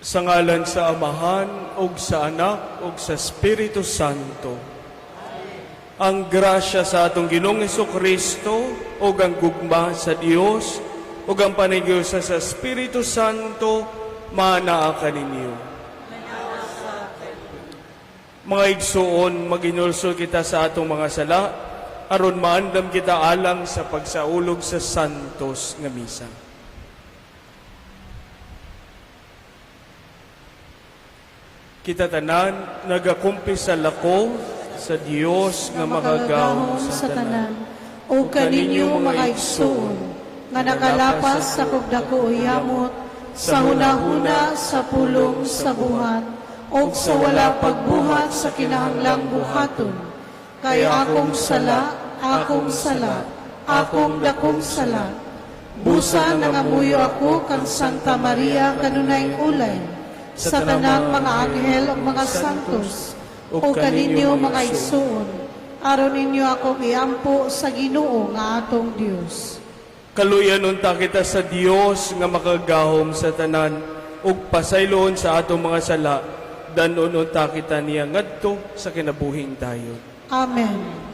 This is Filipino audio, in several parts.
Sa ngalan sa Amahan, ug sa Anak, ug sa Espiritu Santo. Ang grasya sa atong Ginoong Jesucristo, ug ang gugma sa Dios, ug ang panigyosa sa Espiritu Santo, manaa kaninyo. Mga igsuon, maginulso kita sa atong mga sala, aron maandam kita alang sa pagsaulog sa santos nga misa. Kita tanan, nagakumpisal ako sa Dios nga makagahom sa tanan. O kaninyo mga igsuon, nga nakalapas sa kugdako yamot, sa hunahuna sa pulong sa buhat, o sa wala pagbuhat sa kinahanglang buhaton. Kaya akong sala, akong dakong sala. Busa nangamuyo ako kang Santa Maria kanunay ulay, sa tanang mga anghel o mga santos, o kaninyo mga igsuon, aron ninyo akong iampo sa Ginoo nga atong Dios. Kaluyan unta kita sa Dios nga makagahom sa tanan, ug pasayloon sa atong mga sala, danon unta kita niya ngadto sa kinabuhing tayo. Amen.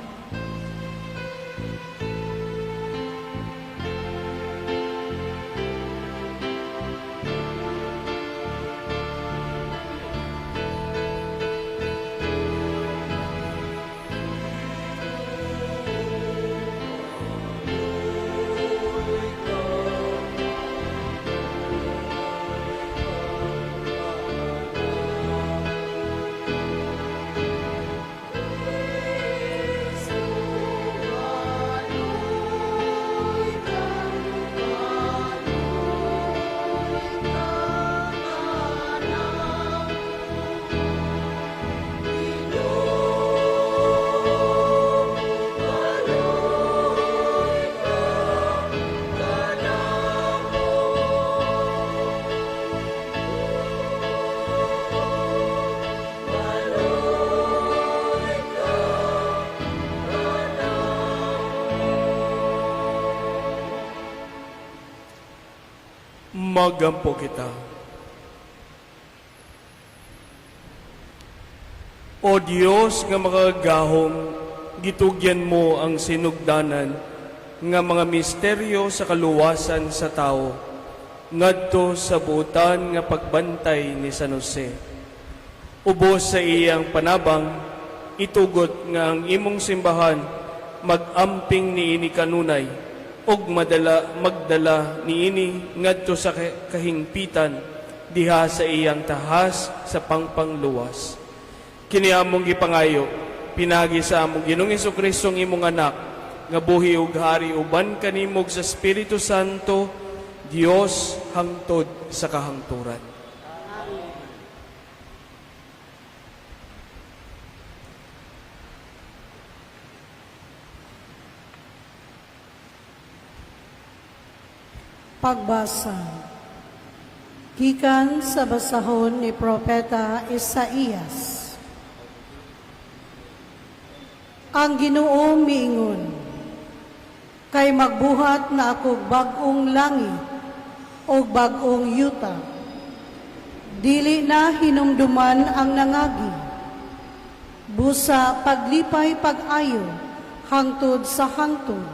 Magampo kita. O Dios nga makagahom, gitugyan mo ang sinugdanan nga mga misteryo sa kaluwasan sa tao, ngadto sa buotan nga pagbantay ni San Jose. Ubos sa iyang panabang, itugot nga ang imong simbahan magamping niini kanunay, og magdala niini ngadto sa kahingpitan diha sa iyang tahas sa pangpangluwas. Kini among gipangayo, pinagi sa among Ginoong Jesucristo ang imong anak, nga buhi ug hari uban kanimog sa Espiritu Santo, Dios hangtod sa kahangturan. Pagbasa. Gikan sa basahon ni Propeta Isaías. Ang Ginoo miingon, kay magbuhat na ako bag-ong langit o bag-ong yuta. Dili na hinumduman ang nangagi. Busa paglipay pag-ayo hangtod sa hangtod,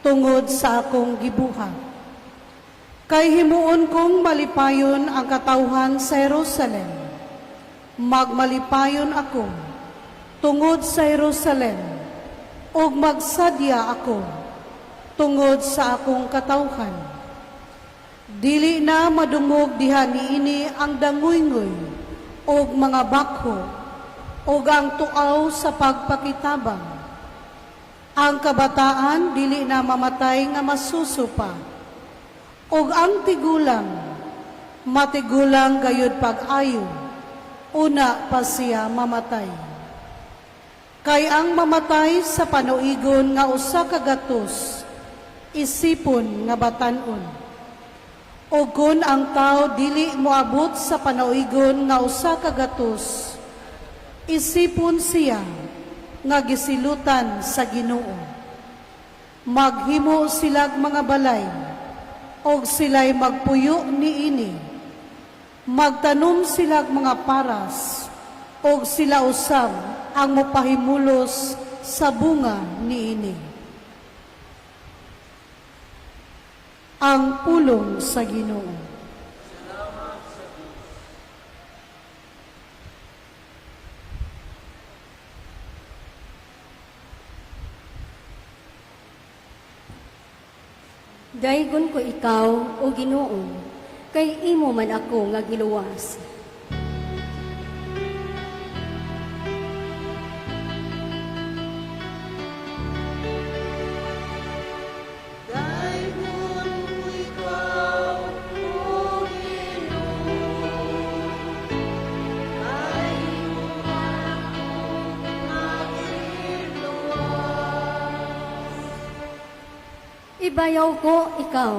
tungod sa akong gibuhat. Kay himuon kong malipayon ang katawhan sa Jerusalem. Magmalipayon ako tungod sa Jerusalem, ug magsadya ako tungod sa akong katawhan. Dili na madungog diha niini ang dangoy-ngoy ug mga bakho ug ang tuaw sa pagpakitabang. Ang kabataan dili na mamatay nga masusupa. Og ang tigulang, matigulang gayud pag-ayo, una pa siya mamatay. Kay ang mamatay sa panuigon nga usa ka gatos, isipon nga batan-on. O kun ang tao dili moabot sa panuigon nga usa ka gatos, isipon siya nga gisilutan sa Ginoo. Maghimo silag mga balay, og sila'y magpuyo niini. Magtanom sila mga paras, o sila usab ang mopahimulos sa bunga niini. Ang pulong sa Ginoo. Daygon ko ikaw, o Ginoo, kay imo man ako nga giluwas. Ibayaw ko ikaw,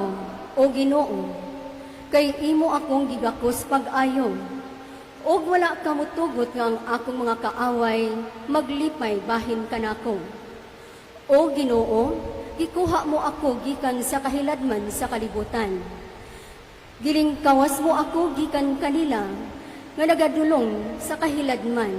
o Ginoo, kay imo akong gigakos pag-ayo. Og wala ka mutugot nga ang akong mga kaaway, maglipay bahin kanako. O Ginoo, gikuha mo ako gikan sa kahiladman sa kalibutan. Gilingkawas mo ako gikan kanila, nga nagadulong sa kahiladman.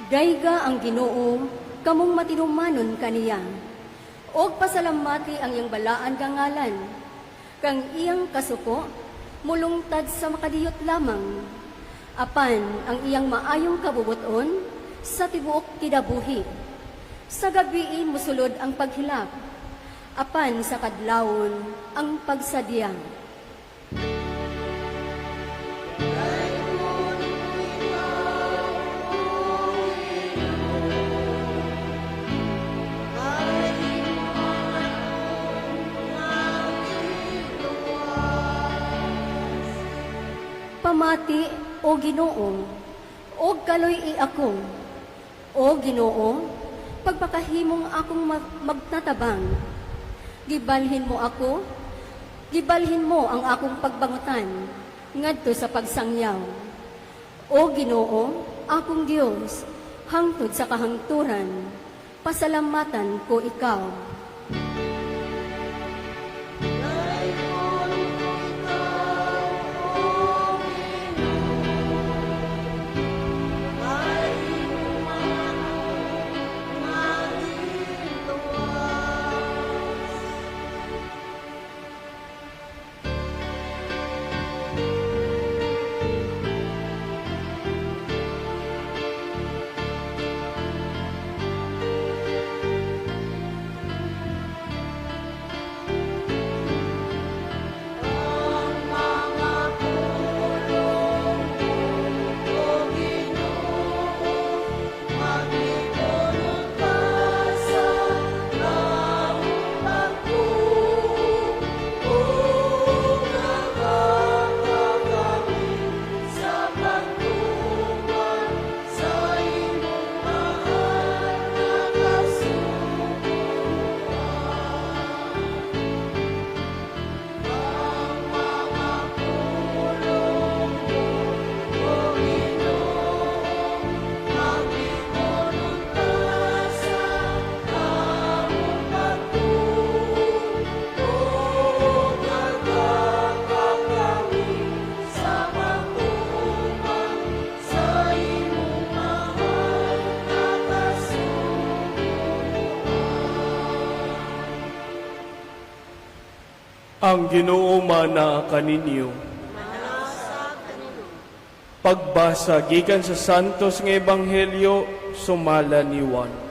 Dayga ang Ginoo, kamong matinumanon kaniya. Og pasalamati ang iyang balaan kangalan, kang iyang kasuko, mulungtad sa makadiyot lamang. Apan ang iyang maayong kabubuton sa tibuok kidabuhi. Sa gabi musulod ang paghilak, apan sa kadlawon ang pagsadya. Pamati, o Ginoo, o kaloy ako. O Ginoo, pagpakahimong akong magtatabang. Gibalhin mo ako, gibalhin mo ang akong pagbangutan, ngadto sa pagsangyaw. O Ginoo, akong Dios, hangtod sa kahangturan, pasalamatan ko ikaw. Ang Ginoo mana kaninyo. Pagbasa gikan sa Santos nga Ebanghelyo sumala ni Juan.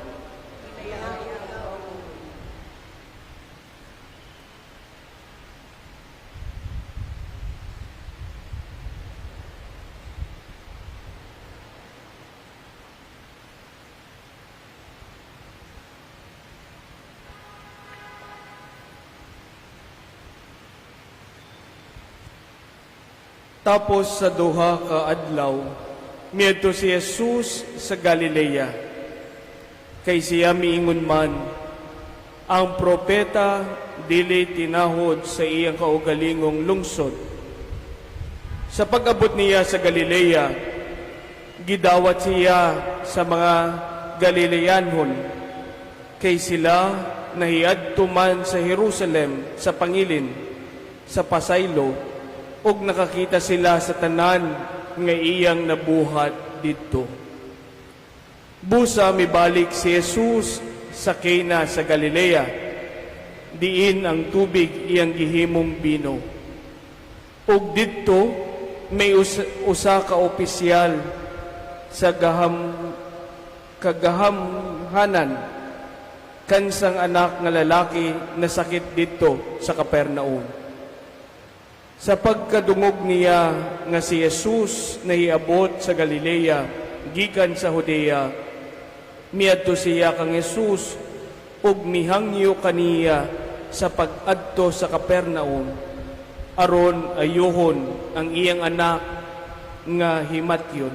Tapos sa duha ka adlaw, miadto si Jesus sa Galilea. Kay siya miingon man, ang propeta dili tinahod sa iyang kaugalingong lungsod. Sa pag-abot niya sa Galilea, gidawat siya sa mga Galileanhon, kay sila nahiadto man sa Jerusalem sa pangilin, sa pasaylo, ug nakakita sila sa tanan nga iyang nabuhat didto. Busa mibalik si Jesus sa Cana sa Galilea, diin ang tubig iyang gihimong bino. Ug didto may usa ka opisyal sa kagahamhanan kansang anak nga lalaki na sakit didto sa Capernaum. Sa pagkadungog niya nga si Jesus nahiabot sa Galilea gikan sa Judea, miadto siya kang Jesus ug mihangyo kaniya sa pag-adto sa Capernaum aron ayuhon ang iyang anak nga himatyon.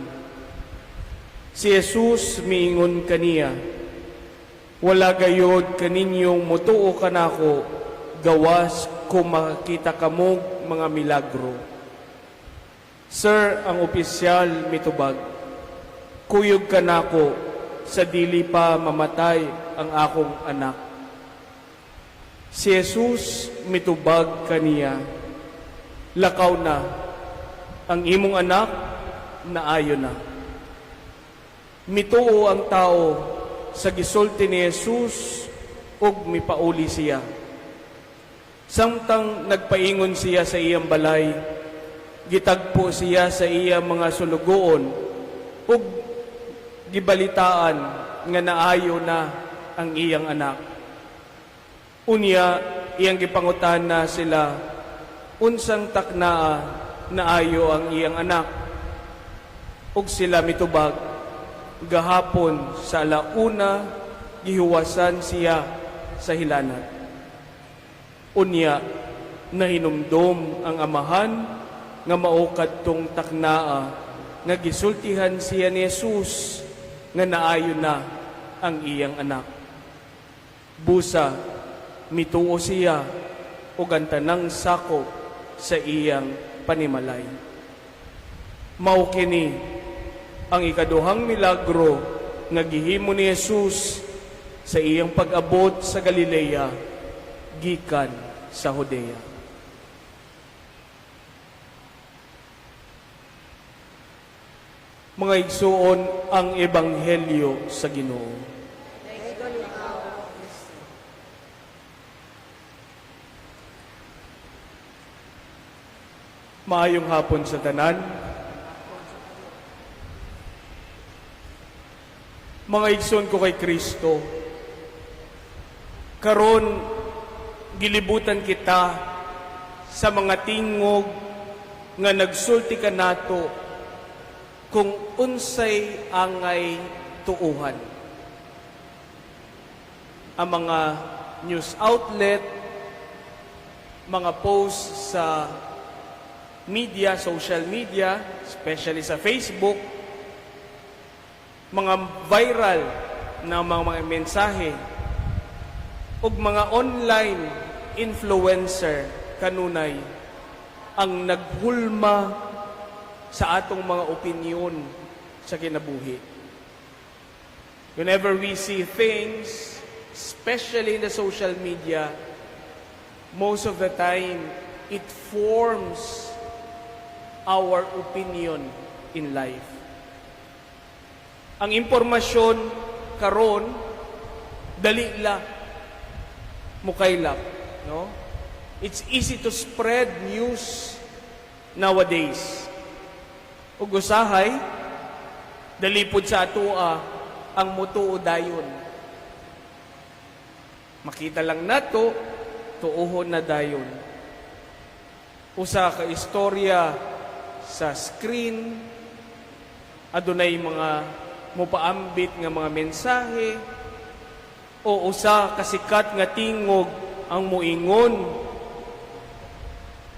Si Jesus miingon kaniya, wala gayod kaninyong mutuo kanako gawas kung makita kamog mga milagro. Sir, ang opisyal mitubag, kuyog kanako sa dili pa mamatay ang akong anak. Si Jesus mitubag kaniya, lakaw na, ang imong anak naayo na. Mituo ang tao sa gisulti ni Jesus ug mipauli siya. Samtang nagpaingon siya sa iyang balay, gitagpo siya sa iyang mga sulugoon ug gibalitaan nga naayo na ang iyang anak. Unya, iyang gipangutan na sila, unsang taknaa naayo ang iyang anak. Ug sila mitubag, gahapon sa alauna, gihuwasan siya sa hilanat. Unya, nahinumdom ang amahan nga maukad tong taknaa nga gisultihan siya ni Jesus nga naayo na ang iyang anak. Busa, mituo siya ug ang tanang sakop sa iyang panimalay. Mao kini ang ikaduhang milagro nga gihimo ni Jesus sa iyang pag-abot sa Galilea gikan sa Judea. Mga igsuon, ang ebanghelyo sa Ginoo. Maayong hapon sa tanan. Mga igsoon ko kay Kristo, karon gilibutan kita sa mga tingog nga nagsulti ka nato kung unsay angay tuuhan. Ang mga news outlet, mga posts sa media, social media, especially sa Facebook, mga viral na mga mensahe, ug mga online influencer kanunay ang naghulma sa atong mga opinyon sa kinabuhi. Whenever we see things, especially in the social media, most of the time, it forms our opinion in life. Ang impormasyon karon dali la mukaylap, no? It's easy to spread news nowadays. Ug usahay dali pud sa atoa ang mutuo dayon. Makita lang nato tuohon na dayon. Usa ka istorya sa screen, adunay mga mopaambit nga mga mensahe, o usa kasikat nga tingog ang muingon,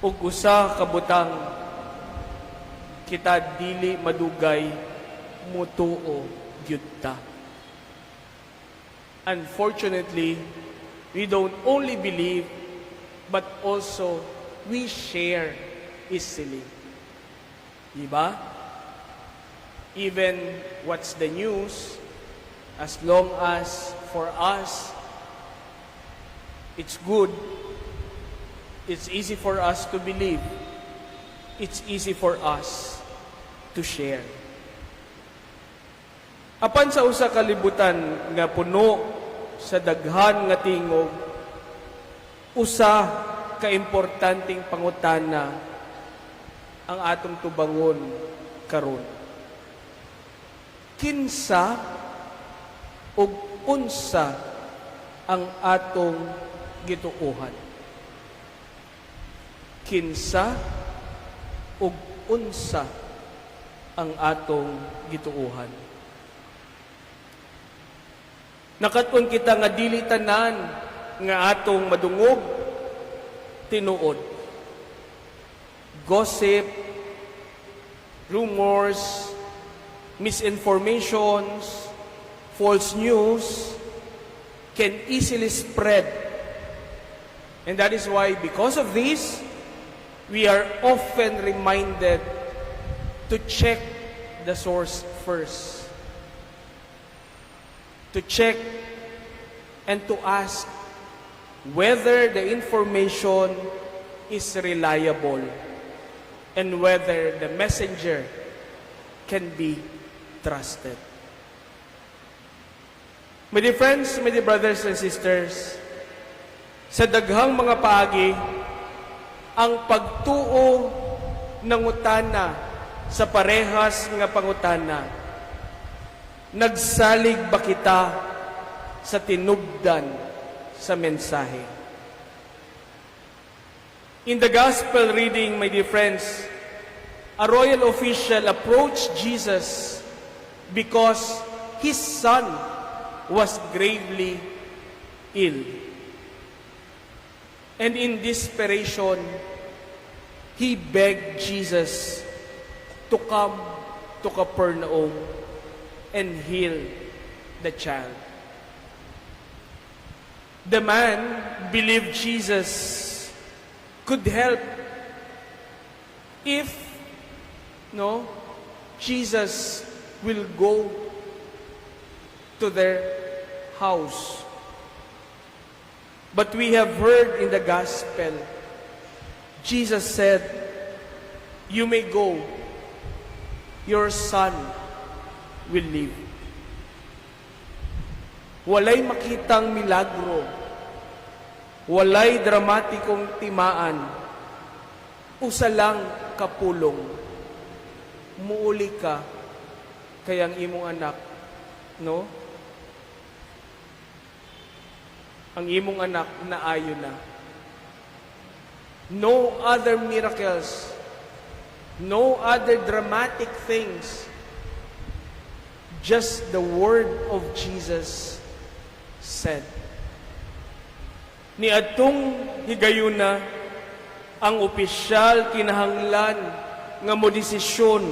ug usa ka butang kita dili madugay mutuo gyud ta. Unfortunately, we don't only believe but also we share easily. Diba? Even what's the news, as long as for us, it's good, it's easy for us to believe, it's easy for us to share. Apan sa usa ka libutan nga puno sa daghan nga tingog, usa ka importanteng pangutana ang atong tubangon karon. Kinsa ug unsa ang atong gituohan? Kinsa ug unsa ang atong gituohan? Nakatun kita nga dili tanan nga atong madungog tinuod. Gossip, rumors, misinformations, false news can easily spread. And that is why, because of this, we are often reminded to check the source first. To check and to ask whether the information is reliable and whether the messenger can be trusted. My dear friends, my dear brothers and sisters, sa daghang mga paagi, ang pagtuo ng utana sa parehas nga pangutana, nagsalig ba kita sa tinubdan sa mensahe? In the gospel reading, my dear friends, a royal official approached Jesus because his son was gravely ill. And in desperation, he begged Jesus to come to Capernaum and heal the child. The man believed Jesus could help if Jesus will go to their house. But we have heard in the gospel, Jesus said, "You may go, your son will live." Walay makitang milagro, walay dramatikong timaan, usa lang kapulong. Muuli ka kayang imong anak, no? Ang imong anak naayo na. No other miracles, no other dramatic things, just the word of Jesus said. Ni atong higayuna ang opisyal kinahanglan nga modesisyon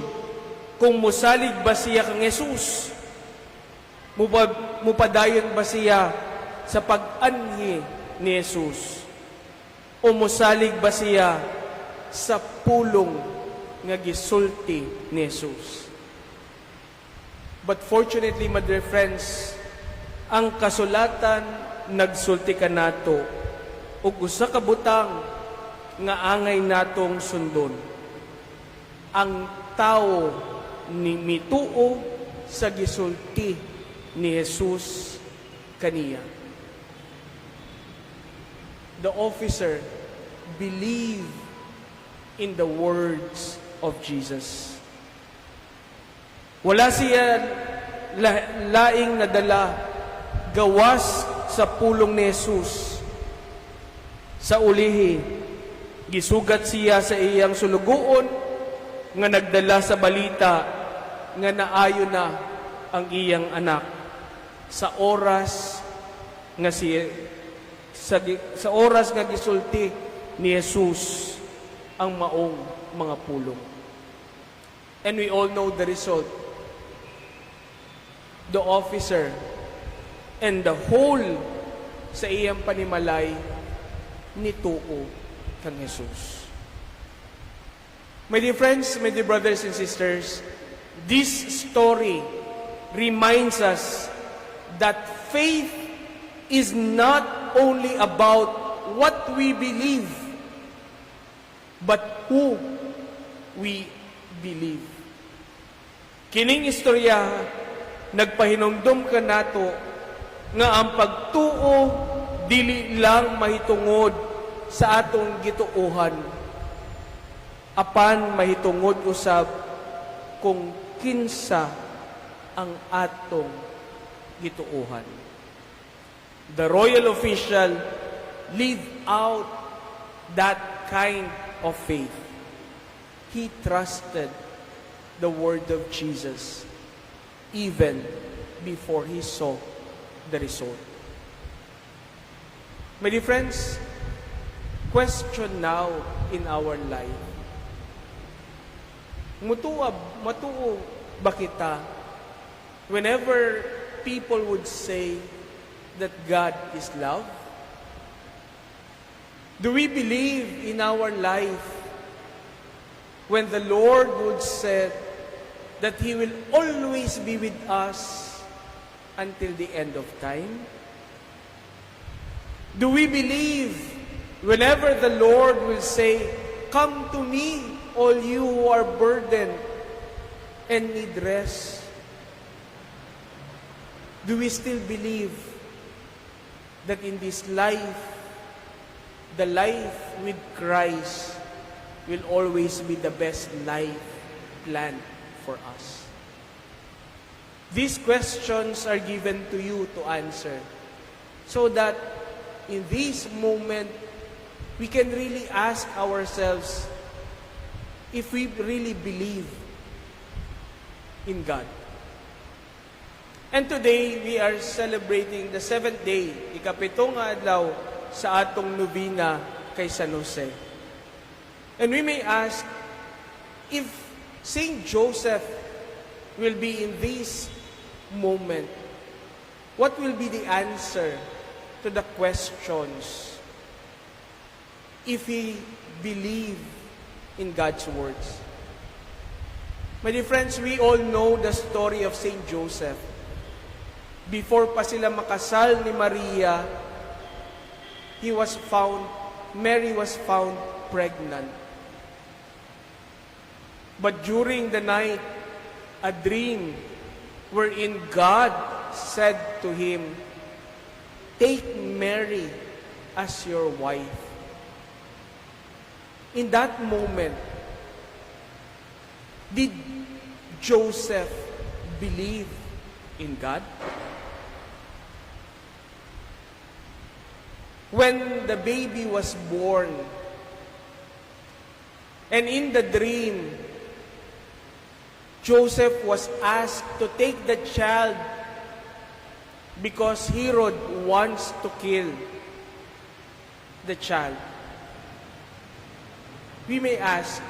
kung musalig ba siya kang Jesus, mupadayon ba siya sa pag-anhi ni Jesus, o musalig ba siya sa pulong nga gisulti ni Jesus. But fortunately, my dear friends, ang kasulatan nagsulti ka nato ug usa ka butang nga angay natong sundon. Ang tao ni mituo sa gisulti ni Jesus kaniya. The officer believed in the words of Jesus. Wala siya laing nadala gawas sa pulong ni Jesus. Sa ulihi, gisugat siya sa iyang sulugoon nga nagdala sa balita nga naayo na ang iyang anak sa oras nga sa oras nga gisulti ni Jesus ang maong mga pulong. And we all know the result. The officer and the whole sa iyang panimalay ni tuo kang Jesus. My dear friends, my dear brothers and sisters, this story reminds us that faith is not only about what we believe, but who we believe. Kining istorya, nagpahinumdum ka nato nga ang pagtuo dili lang mahitungod sa atong gituohan, apan mahitungod usab kung kinsa ang atong gituohan. The royal official lived out that kind of faith. He trusted the word of Jesus even before he saw the result. My dear friends, question now in our life. Matuo ba kita whenever people would say that God is love? Do we believe in our life when the Lord would say that He will always be with us until the end of time? Do we believe whenever the Lord will say, "Come to me, all you who are burdened and need rest"? Do we still believe that in this life, the life with Christ will always be the best life planned for us? These questions are given to you to answer, so that in this moment, we can really ask ourselves if we really believe in God. And today, we are celebrating the 7th day, ikapitong adlaw sa atong nobina kay San Jose. And we may ask, if Saint Joseph will be in this moment, what will be the answer to the questions if he believe in God's words? My dear friends, we all know the story of Saint Joseph. Before pa sila makasal ni Maria, Mary was found pregnant. But during the night, a dream wherein God said to him, "Take Mary as your wife." In that moment, did Joseph believe in God? When the baby was born, and in the dream, Joseph was asked to take the child because Herod wants to kill the child. We may ask,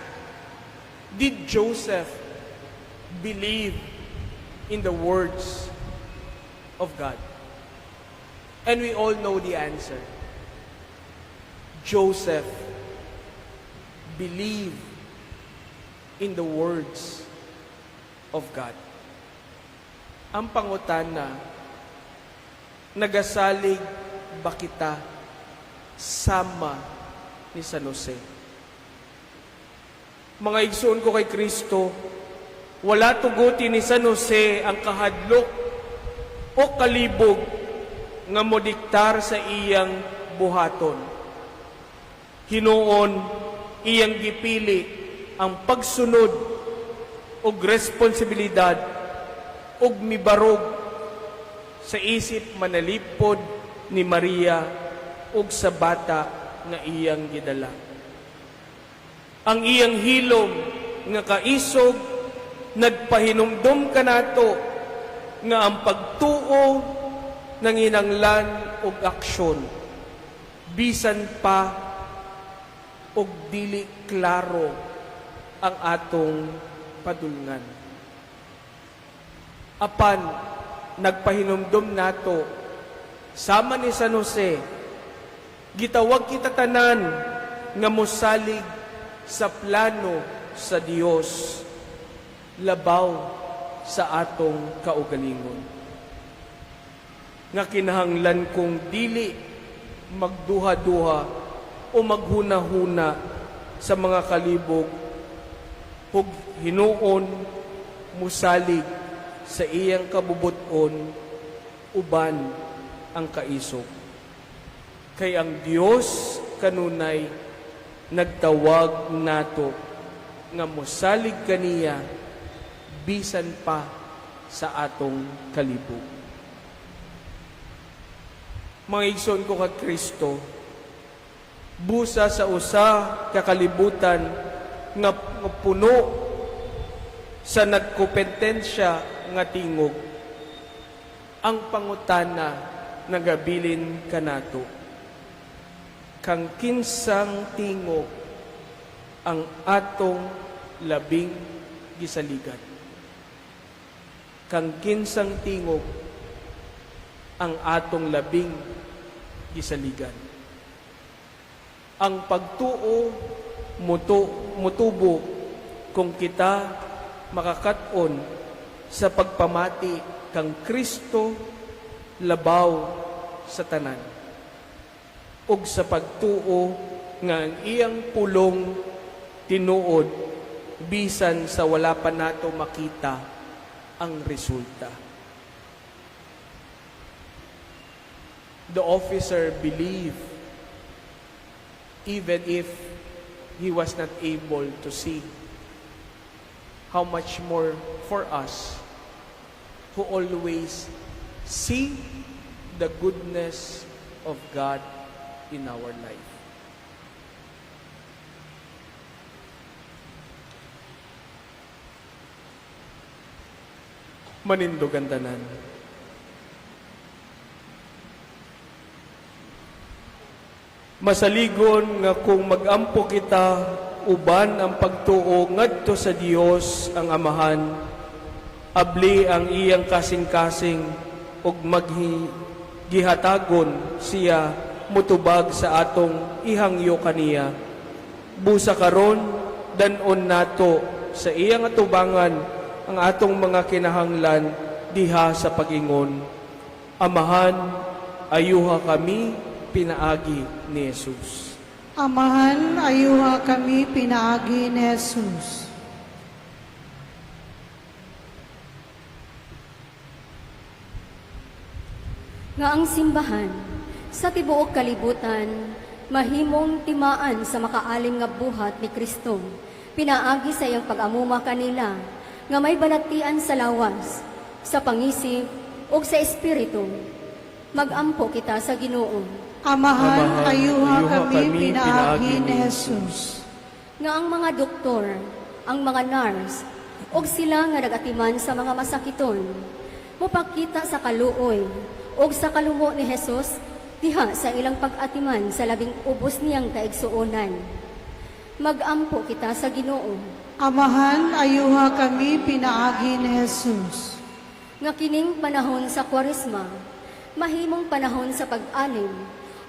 did Joseph believe in the words of God? And we all know the answer. Joseph believed in the words of God. Ang pangutana, nagasalig ba kita sama ni San Jose? Mga igsoon ko kay Kristo, wala tuguti ni San Jose ang kahadlok o kalibog nga modiktar sa iyang buhaton. Hinuon iyang gipili ang pagsunod og responsibilidad og mibarog sa isip manalipod ni Maria ug sa bata nga iyang gidala. Ang iyang hilom nga kaisog nagpahinumdum kanato nga ang pagtuo nanginanglan og aksyon bisan pa og dili klaro ang atong padulngan. Apan nagpahinumdum nato sama ni San Jose Gitawag kita tanan nga mosalig sa plano sa Dios labaw sa atong kaugalingon. Nga kinahanglan kong dili magduha-duha o maghuna-huna sa mga kalibog hug hinuon musalig sa iyang kabubuton uban ang kaisog. Kay ang Dios kanunay nagtawag nato nga mosalig kaniya bisan pa sa atong kalibog. Mga igsoon ko kag Kristo, busa sa usa ka kalibutan nga puno sa nagkompetensya nga tingog, ang pangutana nagabilin kanato. Kang kinsang tingog ang atong labing gisaligan. Kang kinsang tingog ang atong labing gisaligan. Ang pagtuo mutubo kung kita makakat-on sa pagpamati kang Kristo labaw sa tanan ug sa pagtuo nga ang iyang pulong tinuod bisan sa wala pa nato makita ang resulta. The officer believed even if he was not able to see. How much more for us who always see the goodness of God in our life. Manindogan tanan. Masaligon nga kung magampo kita uban ang pagtuo ngadto sa Dios ang Amahan, abli ang iyang kasing-kasing ug maghihatagon siya mutubag sa atong ihangyo kaniya. Busa karon danon nato sa iyang atubangan ang atong mga kinahanglan diha sa pag-ingon. Amahan, ayuha kami pinaagi ni Jesus. Amahan, ayuha kami pinaagi ni Jesus. Nga ang simbahan sa tibuok kalibutan mahimong timaan sa makaalim nga buhat ni Kristo. Pinaagi sa iyang pag-amuma kanila nga may balatian sa lawas, sa pangisip ug sa espiritu. Magampo kita sa Ginoo. Amahan, ayuha kami pinaagi ni Jesus. Nga ang mga doktor, ang mga nurse, ug sila nga nagatiman sa mga masakiton, mupakita sa kaluoy ug sa kalungo ni Jesus diha sa ilang pag-atiman sa labing ubos niyang kaigsuonan. Magampo kita sa Ginoo. Amahan, ayuha kami pinaagi ni Jesus. Nga kining panahon sa Kwaresma, mahimong panahon sa pag-alim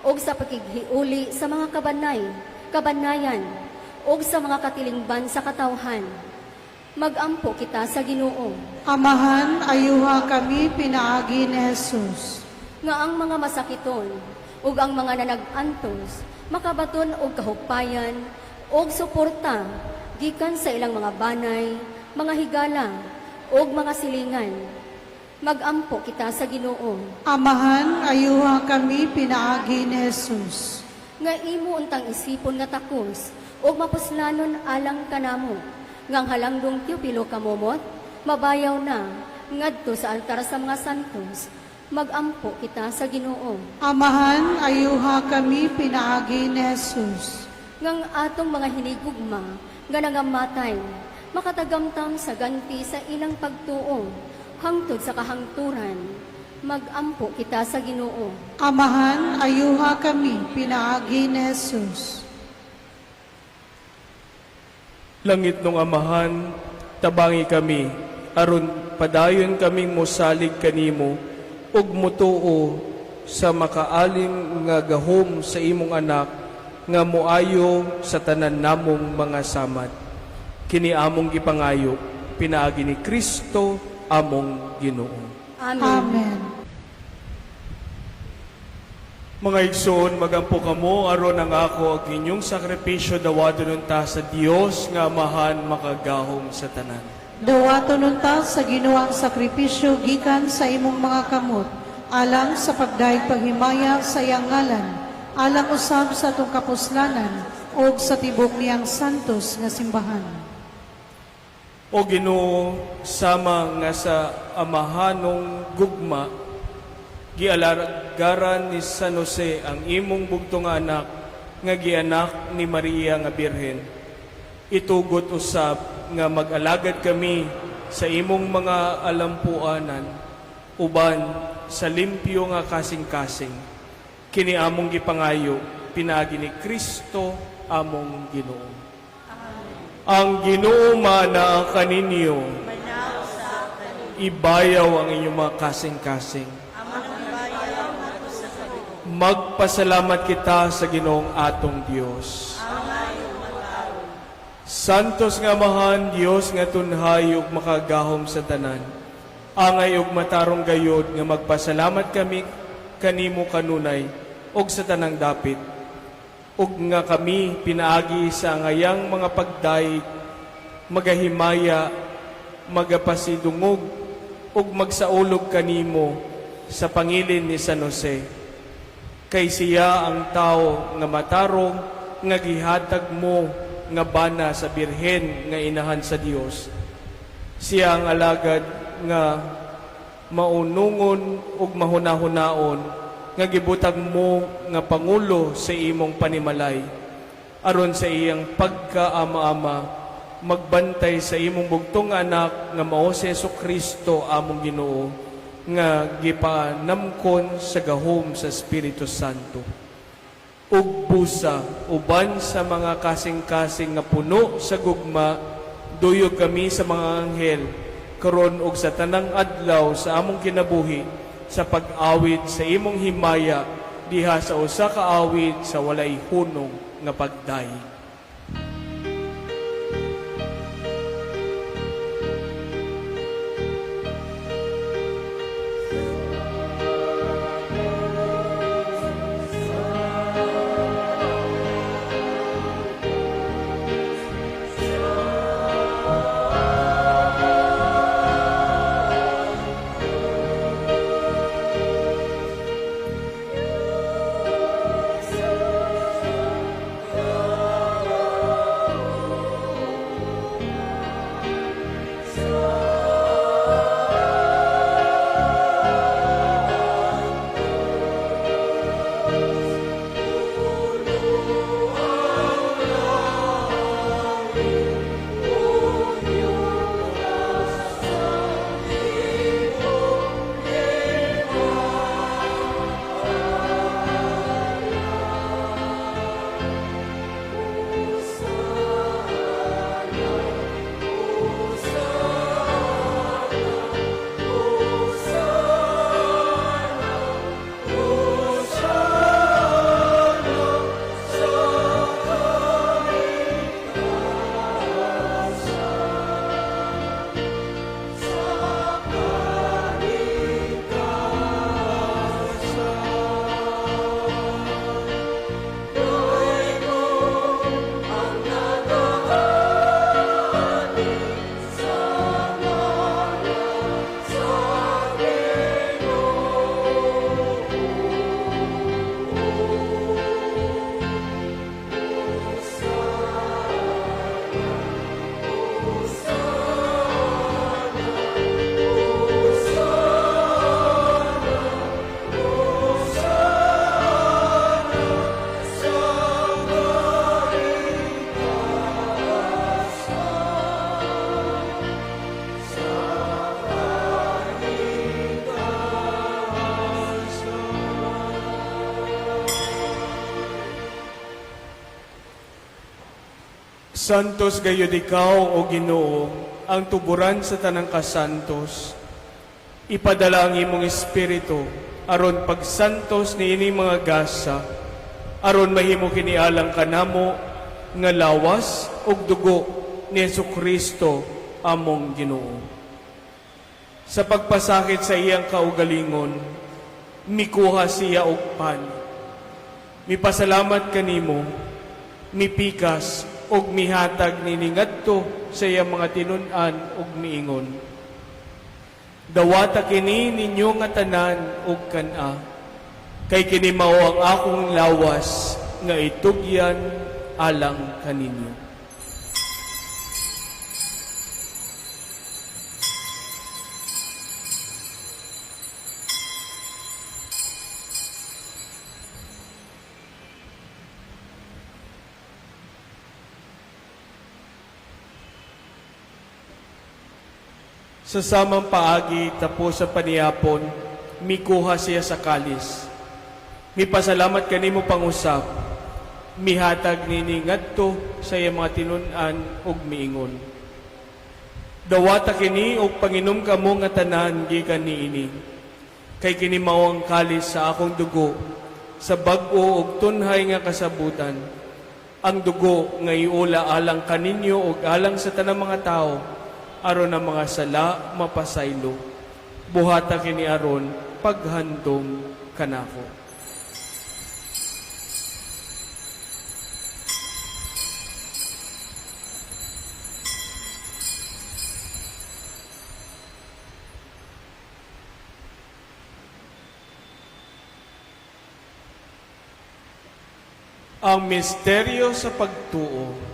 ug sa pagkighiuli sa mga kabanayan ug sa mga katilingban sa katawhan. Magampo kita sa Ginoo. Amahan, ayuha kami pinaagi ni Jesus. Nga ang mga masakiton ug ang mga nanag-antos makabaton og kahugpayan ug suporta gikan sa ilang mga banay, mga higala ug mga silingan. Magampo kita sa Ginoo. Amahan, ayuha kami pinaagi ni Jesus. Nga imo untang isipon nga takos ug mapuslanon alang kanamo. Ngang halangdong Teopilo kamomot, mabayaw na ngadto sa altar sa mga santos. Magampo kita sa Ginoo. Amahan, ayuha kami pinaagi ni Jesus. Ngang atong mga hinigugma nga nangamatay, makatagamtang sa ganti sa ilang pagtuo, hangtod sa kahangturan. Magampo kita sa Ginoo. Amahan, ayuha kami pinaagi ni Jesus. Langit nung Amahan, tabangi kami, aron padayon kaming mosalig kanimo, ug mutuo sa makaalim nga gahom sa imong anak nga moayo sa tanan namong mga samad. Kini among gipangayo, pinaagi ni Kristo among Ginoo. Amen. Amen. Mga igsoon, magampo kamo aron ang ako ag inyong sakripisyo dawado nun ta sa Dios nga amahan makagahom sa tanan. Dawato nun ta sa ginuang sakripisyo gikan sa imong mga kamot, alang sa pagdaig paghimaya sa iyang ngalan, alang usab sa atong kapuslanan, o sa tibok niyang santos nga simbahan. O Ginoo, sama nga sa amahanong gugma, gialagaran ni San Jose ang imong bugtong anak nga gianak ni Maria nga Birhen. Itugot usab nga mag-alagad kami sa imong mga alampuanan uban sa limpyo nga kasing-kasing. Kini among gipangayo, pinaagi ni Kristo among Ginoo. Ang Ginoo mana kaninyo, ibayaw ang inyong mga kasing-kasing. Magpasalamat kita sa Ginoong atong Dios. Santos nga amahan, Dios nga tunhay ug makagahom sa tanan. Angay ug matarong gayod nga magpasalamat kami kanimo kanunay ug sa tanang dapit. Ug nga kami pinaagi sa ngayang mga pagdaig, magahimaya, magapasidungog ug magsaulog kanimo sa pangilin ni San Jose. Kay siya ang tao nga matarong nga gihatag mo nga bana sa Birhen nga inahan sa Dios. Siya ang alagad nga maunungon ug mahunahunaon nga gibutag mo nga pangulo sa imong panimalay aron sa iyang pagkaama-ama magbantay sa imong bugtong anak nga mao si Jesucristo among Ginoo nga gipanamkon sa gahom sa Espiritu Santo. Ug busa uban sa mga kasing-kasing nga puno sa gugma, duyog kami sa mga anghel karon ug sa tanang adlaw sa among kinabuhi sa pag-awit sa imong himaya diha sa usa ka awit sa walay hunong nga pagdaig. Santos gayud ikaw, O Ginoo, ang tuburan sa tanang kasantos. Ipadala ang imong Espiritu aron pagsantos ni ini mga gasa, aron mahimo kinialang kanamo nga lawas ug dugo ni Jesucristo among Ginoo. Sa pagpasakit sa iyang kaugalingon, mikuha siya og pan. Mipasalamat kanimo, mipikas og mihatag nini ngadto sa iyang mga tinun-an ug miingon. Dawata kini ninyo nga tanan ug kana, kay kini mao ang akong lawas nga itugyan alang kaninyo. Sa samang paagi tapos sa paniyapon, mikuha siya sa kalis. Mipasalamat kanimo pangusap, mihatag nini ngadto sa iyang mga tinun-an ug miingon. Dawata kini og panginom kamo nga tanan gikan niini. Kay kini mao ang kalis sa akong dugo, sa bag-o ug tunhay nga kasabutan. Ang dugo nga iula alang kaninyo ug alang sa tanang mga tao, aron ang mga sala mapasaylo. Buhata kini aron paghandom kanako. Ang misteryo sa pagtuo.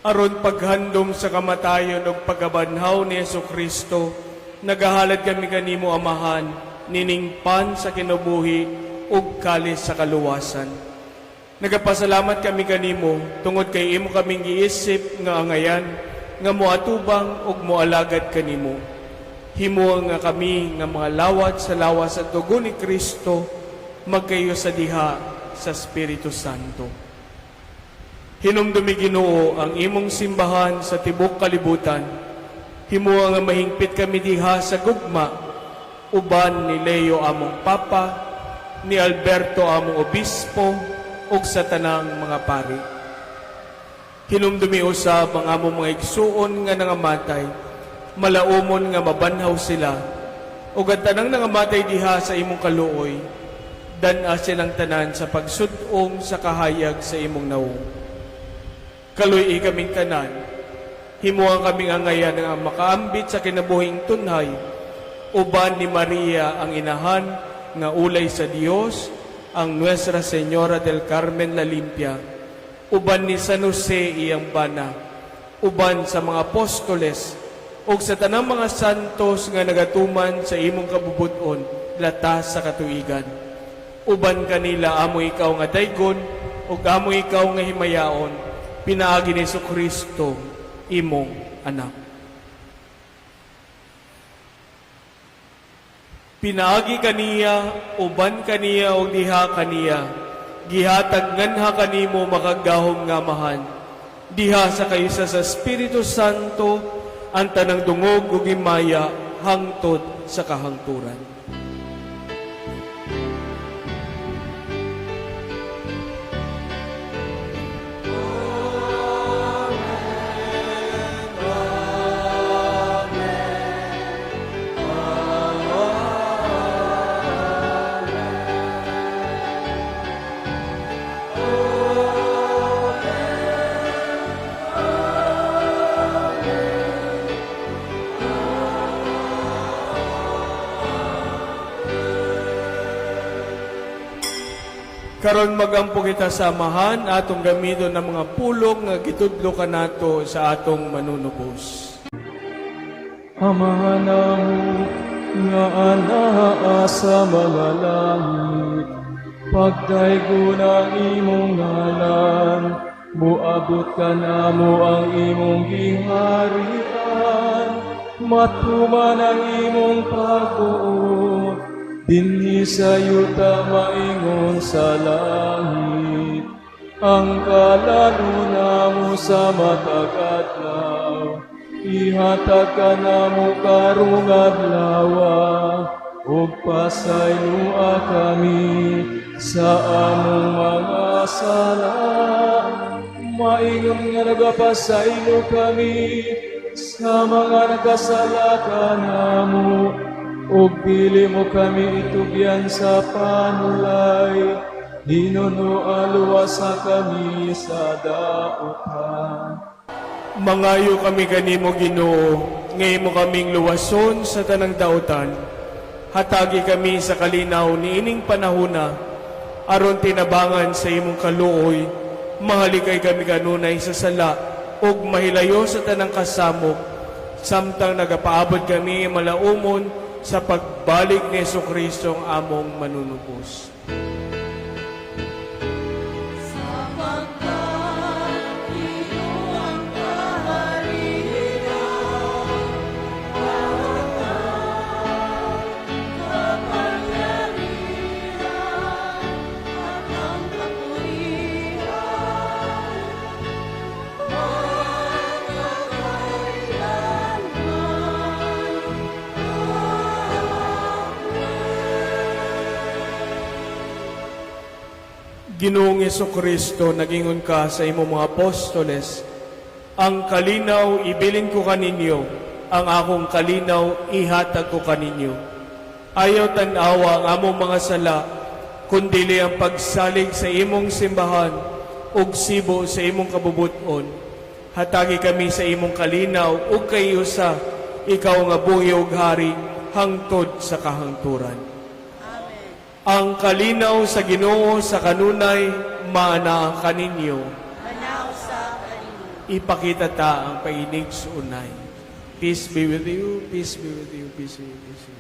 Aron paghandom sa kamatayon ug pagabanhaw ni Jesucristo, nagahalad kami kanimo amahan, nining pan sa kinabuhi ug kalis sa kaluwasan. Nagapasalamat kami kanimo tungod kay imo kaming giisip nga angayan nga moatubang ug moalagad kanimo. Himo nga kami nga mga lawat sa lawas sa dugo ni Kristo magkayo sa diha sa Espiritu Santo. Hinumdumi Ginoo ang imong simbahan sa tibok kalibutan. Himuwa nga mahingpit kami diha sa gugma, uban ni Leo among Papa, ni Alberto among Obispo, ug sa tanang mga pari. Hinumdumi usab ang among mga igsuon nga nangamatay, malaumon nga mabanhaw sila, ug ang tanang nangamatay diha sa imong kaluoy, dan-a silang tanan sa pagsudong sa kahayag sa imong naong. Kaluy kaming tanan, himuang kaming angayan nga makaambit sa kinabuhing tunhay, uban ni Maria ang inahan nga ulay sa Dios, ang Nuestra Señora del Carmen la Limpia, uban ni San Jose iyang bana, uban sa mga apostoles, ug sa tanang mga santos nga nagatuman sa imong kabubuton, latas sa katuigan. Uban kanila amo ikaw nga daygon, ug amo ikaw nga himayaon, pinaagi ni Jesucristo, imong anak. Pinaagi kaniya, uban kaniya o diha kaniya, gihatag nganha kanimo makagahom nga mahan. Diha sa kaysa sa Espiritu Santo, ang tanang dungog ug himaya hangtod sa kahangturan. Karon magampo kita sa amahan atong gamiton ng mga pulong nga gitudlo kanato sa atong manunubos. Amahan namo nga anaa sa mga langit, pagdaygo ng imong ngalan, muabot ka na mo ang imong giharian, matuman ang imong pagbuot, dinhi sa yuta maingon sa langit. Ang kalanuna mo sa matag-adlaw, ihatag ka na mo karong adlawa, ug pasaylua kami sa among mga sala. Maingon nga nagapasaylo kami sa mga nagkasala kanamo, ug dili mo kami itugyan sa panulay, hinunualuwasa kami sa daotan. Mangayo kami kanimo Ginoo, ngay mo kaming luwason sa tanang daotan. Hatagi kami sa kalinaw ni ining panahona, aron tinabangan sa imong kaluoy, mahalikay kami kanunay sa sala, ug mahilayo sa tanang kasamok, samtang nagapaabot kami malaumon sa pagbalik ni Jesucristo ang among manunubos. Ginoong Jesucristo, nagingon ka sa imong mga apostoles, ang kalinaw ibilin ko kaninyo, ang akong kalinaw ihatag ko kaninyo. Ayaw tanawa ang among mga sala, kundili ang pagsalig sa imong simbahan, ug sibo sa imong kabubuton. Hatagi kami sa imong kalinaw, ug kayo sa ikaw nga buhi ug hari, hangtod sa kahangturan. Ang kalinaw sa Ginoo sa kanunay, maana kaninyo. Manaw sa kanino. Ipakita ta ang painig sa unay. Peace be with you, peace be with you, peace be with you. Peace be with you.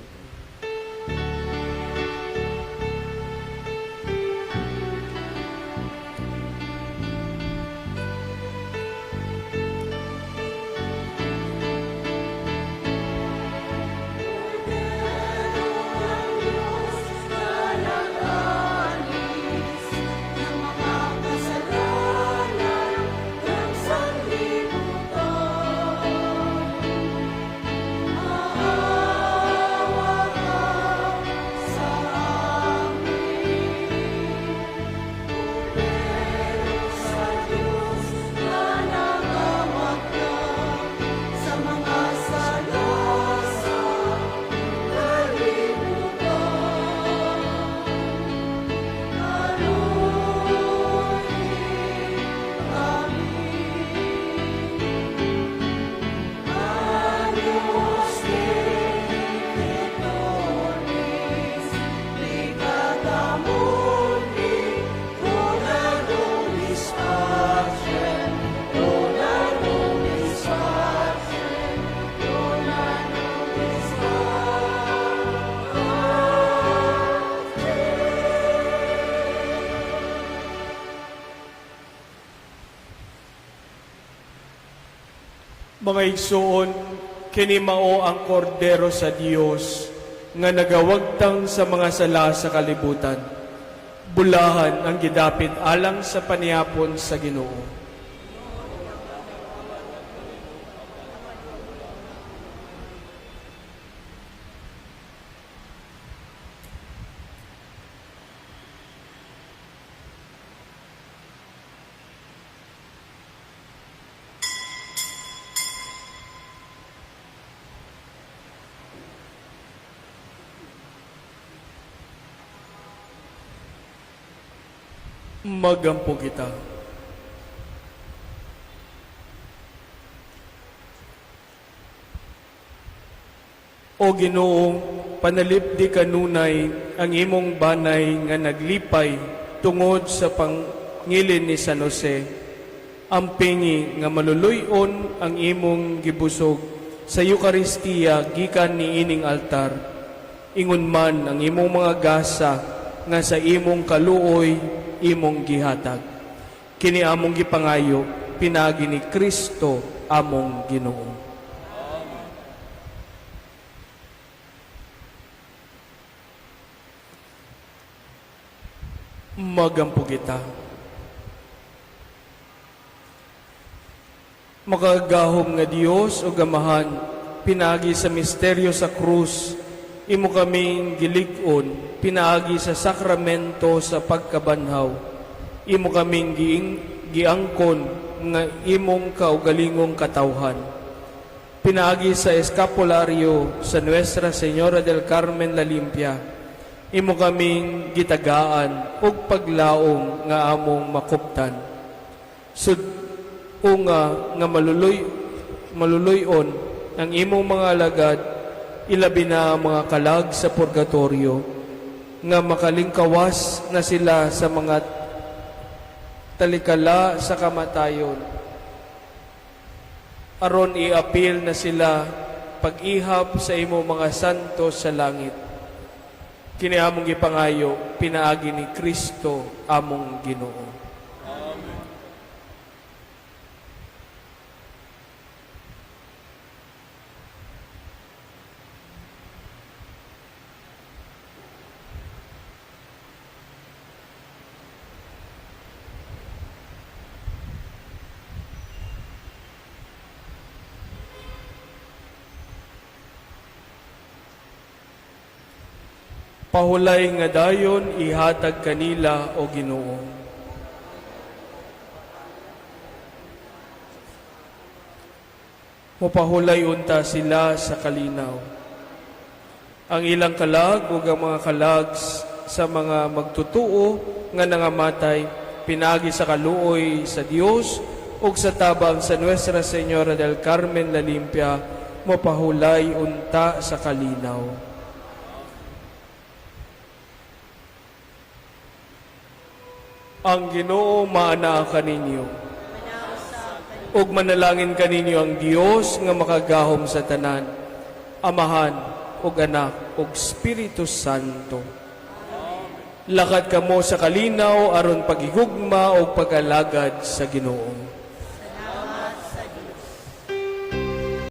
Mga igsoon, kini mao ang kordero sa Dios nga nagawagtang sa mga sala sa kalibutan. Bulahan ang gidapit alang sa paniyapon sa Ginoo. Magampo kita. O Ginoong, panalipdi kanunay ang imong banay nga naglipay tungod sa pangilin ni San Jose. Ampingi nga maluluyon ang imong gibusog sa Eucharistia gikan ni ining altar. Ingon man ang imong mga gasa nga sa imong kaluoy imong gihatag. Kini among gipangayo pinagi ni Kristo among Ginoo. Magampo kita. Makagahom nga Dios o gamahan, pinagi sa misteryo sa krus, imo kaming gilig-on, pinagi sa sakramento sa pagkabanhaw, imo kaming giangkon nga imong kaugalingong katawhan. Pinagi sa eskapularyo sa Nuestra Señora del Carmen La Limpia, imo kaming gitagaan ug paglaom nga among makuptan. Unga nga maluluyon ang imong mga alagad, ilabi na ang mga kalag sa purgatorio, nga makalingkawas na sila sa mga talikala sa kamatayon. Aron iapil na sila pag-ihap sa imo mga santo sa langit. Kini among gipangayo, pinaagi ni Kristo among Ginoo. Pahulay nga dayon ihatag kanila o Ginoo. Mupahulay unta sila sa kalinaw. Ang ilang kalag ug ang mga kalag sa mga magtutuo nga nangamatay, pinagi sa kaluoy sa Dios ug sa tabang sa Nuestra Señora del Carmen La Limpia, mupahulay unta sa kalinaw. Ang Ginoo maana kaninyo. Ug manalangin kaninyo ang Dios nga makagahom sa tanan, Amahan ug Anak ug Espiritu Santo. Lakad kamo sa kalinaw aron pagigugma ug pag-alagad sa Ginoo.